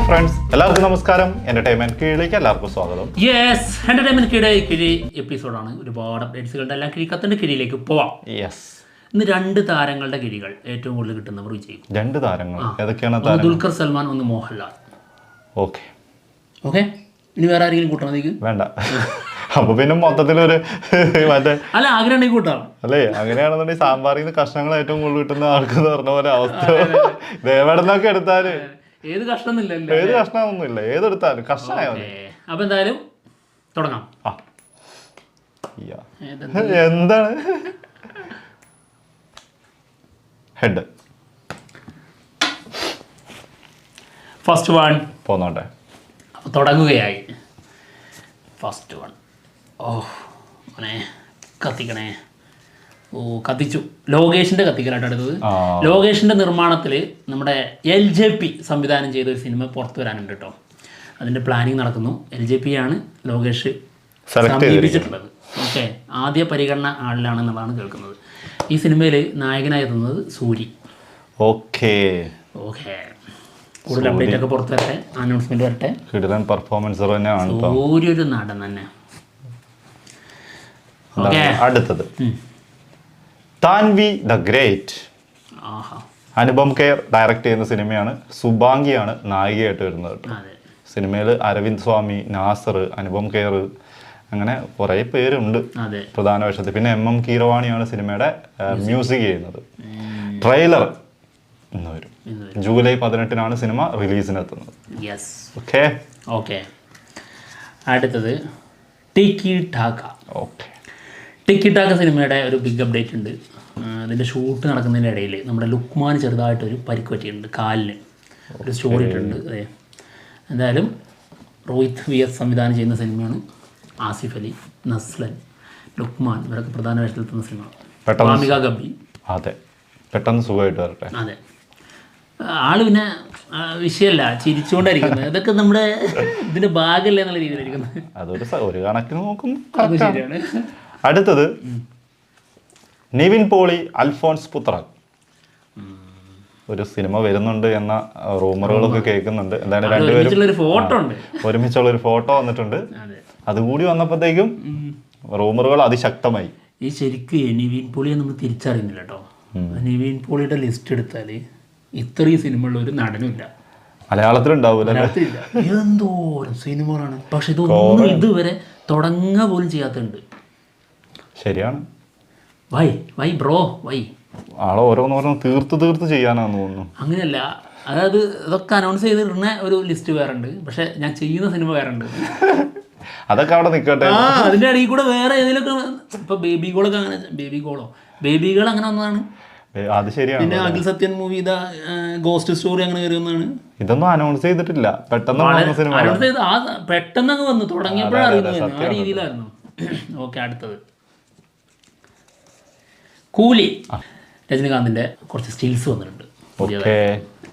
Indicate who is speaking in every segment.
Speaker 1: Friends, എല്ലാവർക്കും നമസ്കാരം. Entertainment കീഴിലേക്ക് എല്ലാവർക്കും സ്വാഗതം.
Speaker 2: യെസ്, എന്റർടൈൻമെന്റ് കിഴി എപ്പിസോഡാണ്. ഒരുപാട് അപ്ഡേറ്റ്സുകളുടെ എല്ലാം കിഴിക്കത്തിന്റെ കിഴിയിലേക്ക് പോവാം.
Speaker 1: യെസ്,
Speaker 2: ഇന്ന് രണ്ട് താരങ്ങളുടെ കിഴികൾ ഏറ്റവും കൂടുതൽ കിട്ടുന്നവർ വിജയിക്കും.
Speaker 1: രണ്ട് താരങ്ങൾ ഏതൊക്കെയാണ്?
Speaker 2: ഒന്ന് ദുൽഖർ സൽമാൻ, ഒന്ന് മോഹൻലാൽ.
Speaker 1: ഓക്കെ
Speaker 2: ഓക്കെ, ഇനി വേറെ ആരെങ്കിലും കൂട്ടണതേക്ക്
Speaker 1: വേണ്ട. അപ്പൊ പിന്നെ മൊത്തത്തിലൊരു മറ്റേ
Speaker 2: അല്ല ആഗ്രഹം ഉണ്ടെങ്കിൽ കൂട്ടാം
Speaker 1: അല്ലേ? അങ്ങനെയാണെന്നുണ്ടെങ്കിൽ സാമ്പാറിൽ നിന്ന് കഷ്ണങ്ങൾ ഏറ്റവും കൂടുതൽ കിട്ടുന്ന ആൾക്ക് പറഞ്ഞ പോലെ അവസ്ഥ. ദേവടന്നൊക്കെ എടുത്താല്
Speaker 2: ഏത് കഷ്ണമൊന്നുമില്ല,
Speaker 1: ഏത് കഷ്ണമൊന്നുമില്ല, ഏതെടുത്താലും കഷ്ണമായ മതി.
Speaker 2: അപ്പൊ എന്തായാലും തുടങ്ങാം.
Speaker 1: എന്താണ് ഹെഡ്?
Speaker 2: First one
Speaker 1: പോന്നോട്ടെ.
Speaker 2: അപ്പോൾ തുടങ്ങുകയായി. First one. ഓ മോനെ കത്തിക്കണേ. ഓ കത്തിച്ചു. ലോകേഷിൻ്റെ കത്തിക്കലായിട്ട് അടുത്തത്. ലോകേഷിൻ്റെ നിർമ്മാണത്തിൽ നമ്മുടെ LJP സംവിധാനം ചെയ്ത ഒരു സിനിമ പുറത്തു വരാനുണ്ട് കേട്ടോ. അതിൻ്റെ പ്ലാനിങ് നടക്കുന്നു. LJP ആണ് ലോകേഷ് സമീപിച്ചിട്ടുള്ളത്. ഓക്കെ, ആദ്യ പരിഗണന ആളിലാണെന്നുള്ളതാണ് കേൾക്കുന്നത്. ഈ സിനിമയിൽ നായകനായി എത്തുന്നത് സൂരി.
Speaker 1: ഓക്കെ
Speaker 2: ഓക്കെ, കൂടുതൽ അപ്ഡേറ്റ് ഒക്കെ പുറത്തു വരട്ടെ, അനൗൺസ്മെന്റ് വരട്ടെ.
Speaker 1: കിടിലൻ പെർഫോമൻസർ തന്നെയാണ്.
Speaker 2: സൂര്യ ഒരു നടൻ തന്നെ.
Speaker 1: അടുത്തത് Tanvi the great. Anupam Kher direct ചെയ്യുന്ന സിനിമയാണ്. സുബാംഗിയാണ് നായികയായിട്ട് വരുന്നത് കേട്ടോ. സിനിമയിൽ അരവിന്ദ് സ്വാമി, നാസർ, അനുപം ഖേർ, അങ്ങനെ കുറേ പേരുണ്ട് പ്രധാന വേഷത്തിൽ. പിന്നെ MM കീരവാണിയാണ് സിനിമയുടെ മ്യൂസിക് ചെയ്യുന്നത്. ട്രെയിലർ ഇന്ന് വരും. ജൂലൈ 18 സിനിമ റിലീസിനെത്തുന്നത്. ഓക്കെ
Speaker 2: ഓക്കെ, അടുത്തത് tiki taka.
Speaker 1: Okay,
Speaker 2: tiki taka സിനിമയുടെ ഒരു ബിഗ് അപ്ഡേറ്റ് ഉണ്ട്. അതിൻ്റെ ഷൂട്ട് നടക്കുന്നതിൻ്റെ ഇടയിൽ നമ്മുടെ ലുക്മാൻ ചെറുതായിട്ടൊരു പരിക്ക് പറ്റിയിട്ടുണ്ട് കാലിന്. ഒരു സ്റ്റോറി ഇട്ടുണ്ട്. അതെ, എന്തായാലും റോഹിത് VS സംവിധാനം ചെയ്യുന്ന സിനിമയാണ്. ആസിഫ് അലി, നസ്ലൻ, ലുക്മാൻ ഇവരൊക്കെ പ്രധാന വേഷത്തിലെത്തുന്ന സിനിമ. വാമിക ഗബ്ബി.
Speaker 1: അതെ, പെട്ടെന്ന് സുഖമായിട്ട് വരട്ടെ.
Speaker 2: അതെ, ആള് പിന്നെ വിഷയമല്ല, ചിരിച്ചുകൊണ്ടായിരിക്കുന്നത്. ഇതൊക്കെ നമ്മുടെ ഇതിന്റെ ഭാഗമല്ലേ എന്നുള്ള രീതിയിലായിരിക്കുന്നത്.
Speaker 1: അതൊരു ഒരു കണക്കിന് നോക്കും.
Speaker 2: അത് ശരിയാണ്.
Speaker 1: അടുത്തത് നിവിൻ പോളി, അൽഫോൺസ് പുത്രൻ. ഒരു സിനിമ വരുന്നുണ്ട് എന്ന റൂമറുകളൊക്കെ കേൾക്കുന്നുണ്ട്. എന്തായാലും രണ്ടുപേരും
Speaker 2: ഫോട്ടോ ഉണ്ട്,
Speaker 1: ഒരുമിച്ചുള്ള ഒരു ഫോട്ടോ വന്നിട്ടുണ്ട്. അതുകൂടി വന്നപ്പോഴത്തേക്കും റൂമറുകൾ അതിശക്തമായി.
Speaker 2: ഈ ശരിക്ക് നിവിൻ പോളിയെ നമ്മൾ തിരിച്ചറിയുന്നില്ല കേട്ടോ. നിവിൻ പോളിയുടെ ലിസ്റ്റ് എടുത്താൽ ഇത്രയും സിനിമയുള്ള ഒരു നടനുമില്ല.
Speaker 1: മലയാളത്തിലുണ്ടാവൂല.
Speaker 2: എന്തോരം സിനിമകളാണ്, പക്ഷെ ഇതൊന്നും ഇതുവരെ തുടങ്ങുക പോലും ചെയ്യാത്തുണ്ട്.
Speaker 1: ശരിയാണ്.
Speaker 2: വൈ ബ്രോ വൈ
Speaker 1: ആളെ ഓരോന്നോരോന്ന് തീർത്ത് ചെയ്യാനാന്ന് തോന്നുന്നു.
Speaker 2: അങ്ങനെയല്ല, അതായത് ഇതൊക്കെ അനൗൺസ് ചെയ്തിടുന്ന ഒരു ലിസ്റ്റ് വേറെ ഉണ്ട്, പക്ഷെ ഞാൻ ചെയ്യുന്ന സിനിമ വേറെ ഉണ്ട്.
Speaker 1: അതൊക്കെ അവിടെ നിൽക്കട്ടെ.
Speaker 2: അതിന്റെ ഇടയിൽ കൂടെ വേറെ ഏതെങ്കിലുമൊക്കെ ഇപ്പൊ ബേബികളൊക്കെ അങ്ങനെ ബേബികൾ അങ്ങനെ വന്നതാണ്.
Speaker 1: അത് ശരിയാണ്.
Speaker 2: പിന്നെ അഖിൽ സത്യൻ മൂവി ഇതാ ഗോസ്റ്റ് സ്റ്റോറി അങ്ങനെ കയറി വന്നതാണ്.
Speaker 1: ഇതൊന്നും അനൗൺസ് ചെയ്തിട്ടില്ല, പെട്ടെന്ന്
Speaker 2: പെട്ടെന്നൊക്കെ വന്നു തുടങ്ങിയപ്പോഴാണ് അറിയുന്നത്. ആ രീതിയിലായിരുന്നു. ഓക്കെ, അടുത്തത് കൂലി. രജനികാന്തിന്റെ കുറച്ച് സ്റ്റിൽസ് വന്നിട്ടുണ്ട്.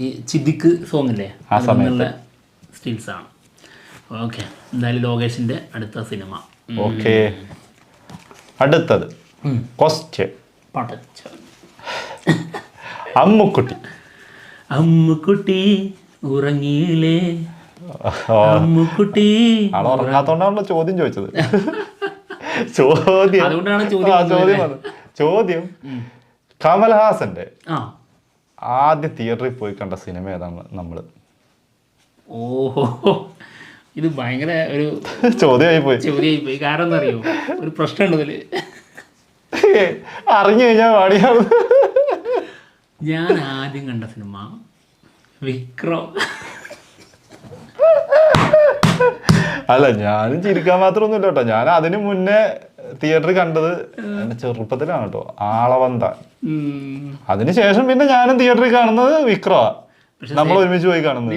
Speaker 2: ഈ ചിദിക്ക് സോങ് ഇല്ലേ, അതിനുള്ള സ്റ്റിൽസ് ആണ്. ഓക്കെ, എന്തായാലും ലോകേഷിന്റെ അടുത്ത സിനിമ.
Speaker 1: ഓക്കെ, അടുത്തത് ക്വസ്റ്റ്യൻ.
Speaker 2: അമ്മുക്കുട്ടി ഉറങ്ങിയില്ലേ, അമ്മുക്കുട്ടി.
Speaker 1: ആളെ ഉറങ്ങാത്തോണ്ടാണല്ലോ ചോദ്യം ചോദിച്ചത്.
Speaker 2: അതുകൊണ്ടാണ്
Speaker 1: ചോദ്യം കമൽഹാസന്റെ ആദ്യ തിയേറ്ററിൽ പോയി കണ്ട സിനിമ ഏതാണ് നമ്മള്?
Speaker 2: ഓഹോ, ഇത് ഭയങ്കര ഒരു
Speaker 1: ചോദ്യമായി
Speaker 2: പോയി. കാരണം എന്താ അറിയോ, ഒരു പ്രശ്നമുണ്ട് ഇതില്.
Speaker 1: അറിഞ്ഞു കഴിഞ്ഞാൽ പാടിയാണ്.
Speaker 2: ഞാൻ ആദ്യം കണ്ട സിനിമ വിക്രം.
Speaker 1: അല്ല, ഞാനും ചിരിക്കാൻ മാത്രമൊന്നുമില്ല കേട്ടോ. ഞാൻ അതിന് മുന്നേ തിയേറ്ററിൽ കണ്ടത് എന്റെ ചെറുപ്പത്തിലാണ് കേട്ടോ, ആളവന്ത. അതിനുശേഷം പിന്നെ ഞാനും തിയേറ്ററിൽ കാണുന്നത് വിക്രമാ. നമ്മൾ ഒരുമിച്ച് പോയി കാണുന്നത്.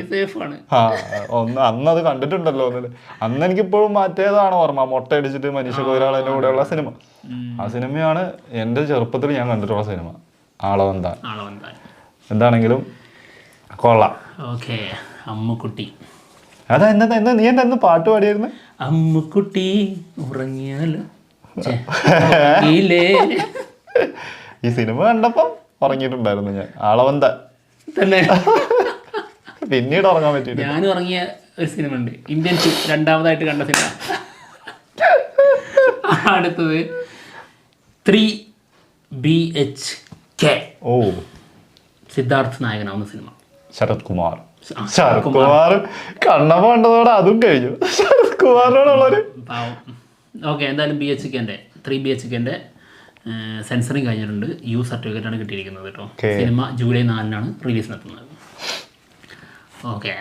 Speaker 1: അന്ന് അത് കണ്ടിട്ടുണ്ടല്ലോ. അന്ന് എനിക്കിപ്പോഴും മറ്റേതാണ് ഓർമ്മ, മൊട്ടയടിച്ചിട്ട് മനീഷ കൊയ്രാളന്റെ കൂടെയുള്ള സിനിമ. ആ സിനിമയാണ് എന്റെ ചെറുപ്പത്തിൽ ഞാൻ കണ്ടിട്ടുള്ള സിനിമ, ആളവന്താൻ. എന്താണെങ്കിലും കൊള്ളാം.
Speaker 2: ഓക്കെ, അമ്മുക്കുട്ടി.
Speaker 1: അതാ എന്താ നീ എന്താ പാട്ട് പാടിയായിരുന്നു?
Speaker 2: അമ്മുക്കുട്ടി ഉറങ്ങിയാലോ.
Speaker 1: ഈ സിനിമ കണ്ടപ്പോ ഉറങ്ങിയിട്ടുണ്ടായിരുന്നു ഞാൻ. ആളവന്ത
Speaker 2: തന്നെ
Speaker 1: പിന്നീട് ഉറങ്ങാൻ പറ്റിയില്ല.
Speaker 2: ഞാൻ ഉറങ്ങിയ ഒരു സിനിമ ഉണ്ട്, ഇന്ത്യൻ 2 രണ്ടാമതായിട്ട് കണ്ട സിനിമ. അടുത്തത് 3BHK.
Speaker 1: ഓ,
Speaker 2: സിദ്ധാർത്ഥ് നായകനാവുന്ന സിനിമ.
Speaker 1: ശരത് കുമാർ കണ്ണപ്പ കണ്ടതോടെ അതും കഴിഞ്ഞു. ശരത് കുമാറിനോടുള്ളൊരു
Speaker 2: പാവം. ഓക്കെ, എന്തായാലും 3BHK സെൻസറിങ് കഴിഞ്ഞിട്ടുണ്ട്. സർട്ടിഫിക്കറ്റാണ് കിട്ടിയിരിക്കുന്നത് കേട്ടോ. Cinema July 4 റിലീസിനെത്തുന്നത്. ഓക്കെ,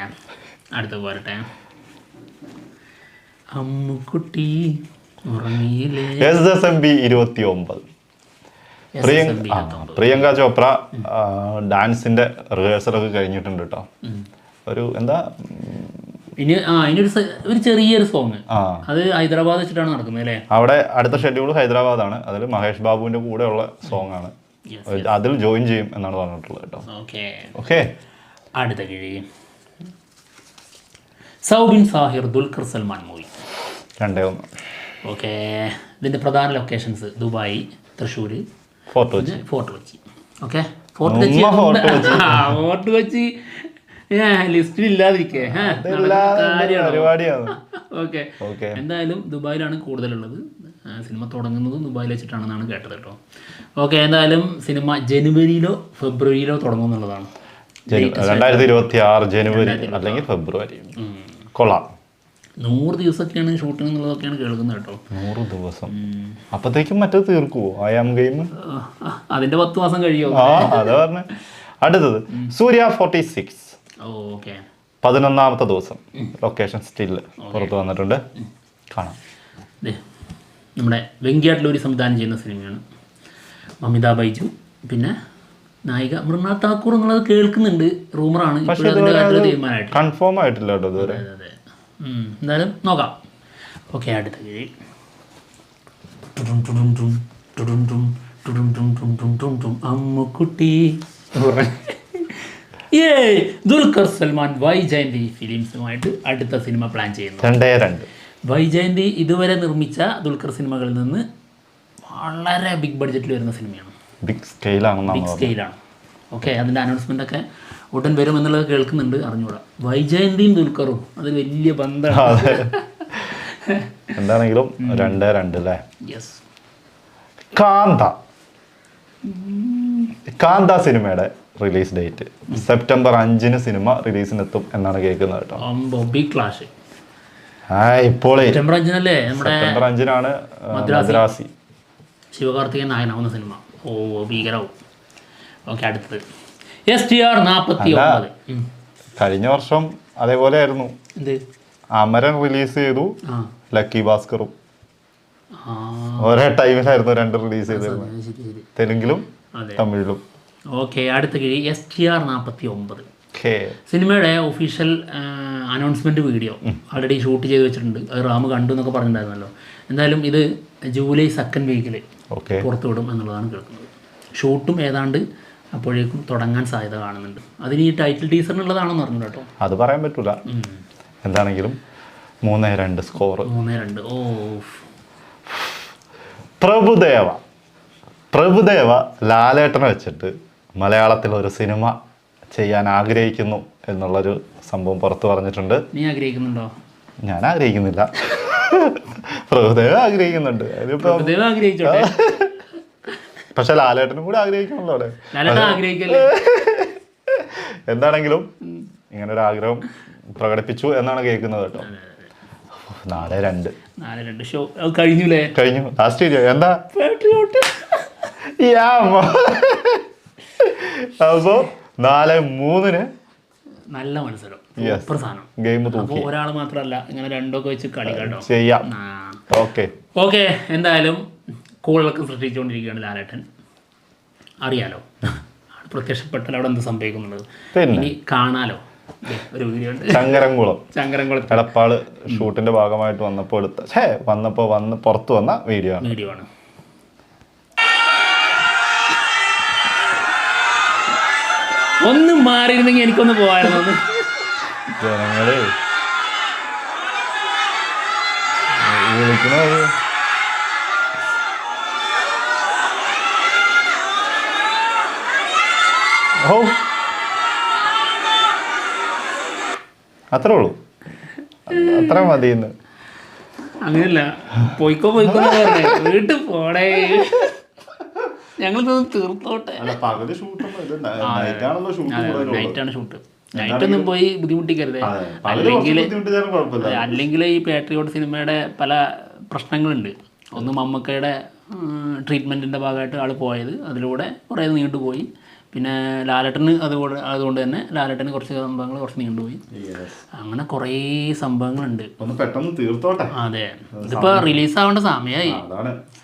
Speaker 2: അടുത്ത പോരട്ടെ. അമ്മുക്കുട്ടി ഉറങ്ങിയില്ലേ.
Speaker 1: SSMB 29. പ്രിയങ്ക ചോപ്ര ഡാൻസിന്റെ റിഹേഴ്സലൊക്കെ കഴിഞ്ഞിട്ടുണ്ട് കേട്ടോ. ഒരു എന്താ
Speaker 2: ഒരു ചെറിയൊരു സോങ്, അത് ഹൈദരാബാദ് വെച്ചിട്ടാണ് നടക്കുന്നത് അല്ലേ?
Speaker 1: അവിടെ അടുത്ത ഷെഡ്യൂൾ ഹൈദരാബാദാണ്. അതിൽ മഹേഷ് ബാബുവിന്റെ കൂടെ ഉള്ള സോങ് ആണ്. അതിൽ ജോയിൻ ചെയ്യും എന്നാണ് പറഞ്ഞിട്ടുള്ളത് കേട്ടോ. ഓക്കെ,
Speaker 2: അടുത്ത കിഴി സൗബിൻ സാഹിർ ദുൽഖർ സൽമാൻ മൂവി
Speaker 1: 2-1.
Speaker 2: ഓക്കെ, ഇതിന്റെ പ്രധാന locations Dubai, Thrissur, fort Kochi. Okay, fort Kochi ലിസ്റ്റിൽ ഇല്ലാതിരിക്കേ. ഓക്കെ, എന്തായാലും ദുബായിലാണ് കൂടുതലുള്ളത്. സിനിമ തുടങ്ങുന്നതും ദുബായിൽ വെച്ചിട്ടാണെന്നാണ് കേട്ടത് കേട്ടോ. ഓക്കെ, എന്തായാലും സിനിമ ജനുവരിയിലോ ഫെബ്രുവരിയിലോ തുടങ്ങും എന്നുള്ളതാണ്.
Speaker 1: 2026 ജനുവരി അല്ലെങ്കിൽ ഫെബ്രുവരി. കൊള്ളാം.
Speaker 2: 100 ദിവസമൊക്കെയാണ് ഷൂട്ടിംഗ് എന്നുള്ളതൊക്കെയാണ് കേൾക്കുന്നത് കേട്ടോ.
Speaker 1: 100 ദിവസം അപ്പത്തേക്കും മറ്റേ തീർക്കുവോ ആയാം ഗെയിം?
Speaker 2: അതിന്റെ 10 മാസം കഴിയുമോ?
Speaker 1: അതാ പറഞ്ഞ. അടുത്തത് സൂര്യ 46.
Speaker 2: ഓക്കെ,
Speaker 1: 11ാമത്തെ ദിവസം. ലൊക്കേഷൻ സ്റ്റിൽ പുറത്ത് വന്നിട്ടുണ്ട്, കാണാം.
Speaker 2: നമ്മുടെ വെങ്കിയാട്ടിലൂരി സംവിധാനം ചെയ്യുന്ന സിനിമയാണ്. മമിത ബൈജു, പിന്നെ നായിക മൃണാൾ താക്കൂർ എന്നുള്ളത് കേൾക്കുന്നുണ്ട്, റൂമറാണ്. തീരുമാനമായിട്ട്
Speaker 1: കൺഫേം ആയിട്ടില്ല കേട്ടോ ഇതുവരെ.
Speaker 2: എന്തായാലും നോക്കാം. ഓക്കെ, അടുത്ത കിഴി അമ്മുക്കുട്ടി. ദുൽഖർ സൽമാൻ വൈജയന്തി ഫിലിംസുമായിട്ട് അടുത്ത സിനിമ പ്ലാൻ ചെയ്യുന്നു.
Speaker 1: 2-2.
Speaker 2: വൈജയന്തി ഇതുവരെ നിർമ്മിച്ച ദുൽഖർ സിനിമകളിൽ നിന്ന് വളരെ ബിഗ് ബഡ്ജറ്റിൽ വരുന്ന സിനിമയാണ്.
Speaker 1: ബിഗ് സ്കെയിലാണ്.
Speaker 2: ഓക്കെ, അതിൻ്റെ അനൗൺസ്മെൻ്റ് ഒക്കെ ഉടൻ വരുമെന്നുള്ളത് കേൾക്കുന്നുണ്ട്, അറിഞ്ഞൂടാ. വൈജയന്തിയും ദുൽഖറും അത് വലിയ ബന്ധമാണ്.
Speaker 1: എന്താണെങ്കിലും 2-2 അല്ലേ?
Speaker 2: യെസ്.
Speaker 1: കാന്ത സിനിമയുടെ റിലീസ് ഡേറ്റ് സെപ്റ്റംബർ 5 സിനിമ റിലീസിനെത്തും എന്നാണ് കേൾക്കുന്നത് കേട്ടോ.
Speaker 2: Big clash.
Speaker 1: ഇപ്പോൾ
Speaker 2: സെപ്റ്റംബർ 5
Speaker 1: സെപ്റ്റംബർ 5 മദ്രാസി.
Speaker 2: ശിവകാർത്തികൻ നായകനാവുന്ന സിനിമ. ഓ, ഭീകരവും. ഓക്കെ, അടുത്തത് STR 49.
Speaker 1: കഴിഞ്ഞ വർഷം അതേപോലെ ആയിരുന്നു. അമരൻ റിലീസ് ചെയ്തു, ലക്കി ഭാസ്കറും ഒരേ ടൈമിലായിരുന്നു 2 റിലീസ് ചെയ്തിരുന്നത്, തെലുങ്കിലും തമിഴിലും.
Speaker 2: ഓക്കെ, അടുത്ത കിഴി STR 49. സിനിമയുടെ official announcement video already shoot ചെയ്ത് വെച്ചിട്ടുണ്ട്. അത് റാം കണ്ടു എന്നൊക്കെ പറഞ്ഞിട്ടുണ്ടായിരുന്നല്ലോ. എന്തായാലും ഇത് ജൂലൈ 2nd വീക്കിൽ പുറത്തു വിടും എന്നുള്ളതാണ് കേൾക്കുന്നത്. ഷൂട്ടും ഏതാണ്ട് അപ്പോഴേക്കും തുടങ്ങാൻ സാധ്യത കാണുന്നുണ്ട്. അതിന് ഈ ടൈറ്റിൽ ടീസറിനുള്ളതാണെന്ന് പറഞ്ഞു കേട്ടോ.
Speaker 1: അത് പറയാൻ പറ്റൂല. എന്താണെങ്കിലും 3-2 സ്കോർ.
Speaker 2: 3-2. ഓ,
Speaker 1: പ്രഭുദേവ ലാലേട്ടനെ വെച്ചിട്ട് മലയാളത്തിൽ ഒരു സിനിമ ചെയ്യാൻ ആഗ്രഹിക്കുന്നു എന്നുള്ളൊരു സംഭവം പുറത്ത് പറഞ്ഞിട്ടുണ്ട്.
Speaker 2: നീ ആഗ്രഹിക്കുന്നുണ്ടോ?
Speaker 1: ഞാൻ ആഗ്രഹിക്കുന്നില്ല, പ്രഭുദേവ ആഗ്രഹിക്കുന്നുണ്ട്. പക്ഷെ ലാലേട്ടനും കൂടെ ആഗ്രഹിക്കണല്ലോ അവിടെ. എന്താണെങ്കിലും ഇങ്ങനെ ഒരു ആഗ്രഹം പ്രകടിപ്പിച്ചു എന്നാണ് കേൾക്കുന്നത് കേട്ടോ.
Speaker 2: 4-2 ഷോ കഴിഞ്ഞു.
Speaker 1: ലാസ്റ്റ് എന്താ അപ്പോ 4-3
Speaker 2: നല്ല മത്സരം. സൂപ്പർ സാധനം.
Speaker 1: ഗെയിം
Speaker 2: ഒരാൾ മാത്രമല്ല, ഇങ്ങനെ രണ്ടൊക്കെ വെച്ച് കളി കേട്ടോ
Speaker 1: ചെയ്യാം.
Speaker 2: ഓക്കെ, എന്തായാലും കോളുകളൊക്കെ സൃഷ്ടിച്ചുകൊണ്ടിരിക്കുകയാണ് ലാലേട്ടൻ. അറിയാലോ പ്രത്യക്ഷപ്പെട്ടാൽ അവിടെ എന്ത് സംഭവിക്കുന്നുള്ളത്. ഇനി കാണാലോ ഒരു വീഡിയോ ഉണ്ട്. ചങ്ങരംകുളം
Speaker 1: എടപ്പാള് ഷൂട്ടിന്റെ ഭാഗമായിട്ട് വന്നപ്പോൾ പുറത്തു വന്ന വീഡിയോ
Speaker 2: ആണ്. ഒന്ന് മാറിയിരുന്നെങ്കിൽ എനിക്കൊന്ന് പോവായിരുന്നു.
Speaker 1: ജനങ്ങള് വിളിക്കണത് അത്രേ ഉള്ളൂ, അത്ര മതിയെന്ന്.
Speaker 2: അങ്ങനെയല്ല, പോയിക്കോ പോയിക്കോ വീട്ടിൽ പോടേ, ഞങ്ങളിതൊന്ന് തീർത്തോട്ടെ. നൈറ്റാണ് ഷൂട്ട്. നൈറ്റൊന്നും പോയി ബുദ്ധിമുട്ടിക്കരുത്. അല്ലെങ്കിൽ ഈ പാട്രിയോട്ട് സിനിമയുടെ പല പ്രശ്നങ്ങളുണ്ട്. ഒന്ന് മമ്മൂക്കയുടെ ട്രീറ്റ്മെൻറ്റിൻ്റെ ഭാഗമായിട്ട് ആൾ പോയത്, അതിലൂടെ കുറേ നീണ്ടുപോയി. പിന്നെ ലാലേട്ടന് അതുകൊണ്ട് തന്നെ ലാലേട്ടന് കുറച്ച് സംഭവങ്ങൾ കുറച്ച് നീണ്ടുപോയി. അങ്ങനെ കുറേ സംഭവങ്ങളുണ്ട്.
Speaker 1: ഒന്ന് പെട്ടെന്ന് തീർത്തോട്ടെ.
Speaker 2: അതെ, ഇതിപ്പോൾ റിലീസാവേണ്ട സമയമായി.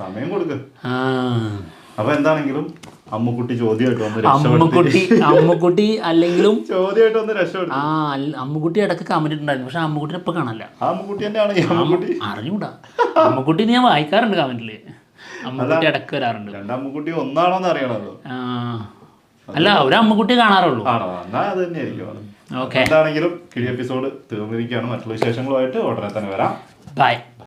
Speaker 1: സമയം കൊടുക്ക്. അപ്പൊ എന്താണെങ്കിലും അമ്മുക്കുട്ടി ചോദ്യമായിട്ട്
Speaker 2: അമ്മുക്കുട്ടി അല്ലെങ്കിലും
Speaker 1: ചോദ്യമായിട്ട് വന്ന് രക്ഷപ്പെട്ടു.
Speaker 2: അമ്മുക്കുട്ടി ഇടയ്ക്ക് കമന്റ് ഉണ്ടായിരുന്നു, പക്ഷെ അമ്മുക്കുട്ടിനെ ഇപ്പൊ കാണാനില്ല. അറിഞ്ഞൂടാ, അമ്മുക്കുട്ടി ഞാൻ വായിക്കാറുണ്ട് കമന്റില്. അമ്മുക്കുട്ടി ഇടയ്ക്ക് വരാറുണ്ട്.
Speaker 1: അമ്മുക്കുട്ടി ഒന്നാണോന്ന് അറിയണല്ലോ.
Speaker 2: അല്ല, ഒരു അമ്മുക്കുട്ടി കാണാറുള്ളൂ.
Speaker 1: ഓക്കെ, എന്താണെങ്കിലും കിഴി എപ്പിസോഡ് തീർന്നിരിക്കുകയാണ്. മറ്റുള്ള വിശേഷങ്ങളുമായിട്ട് ഉടനെ തന്നെ വരാം.
Speaker 2: ബൈ.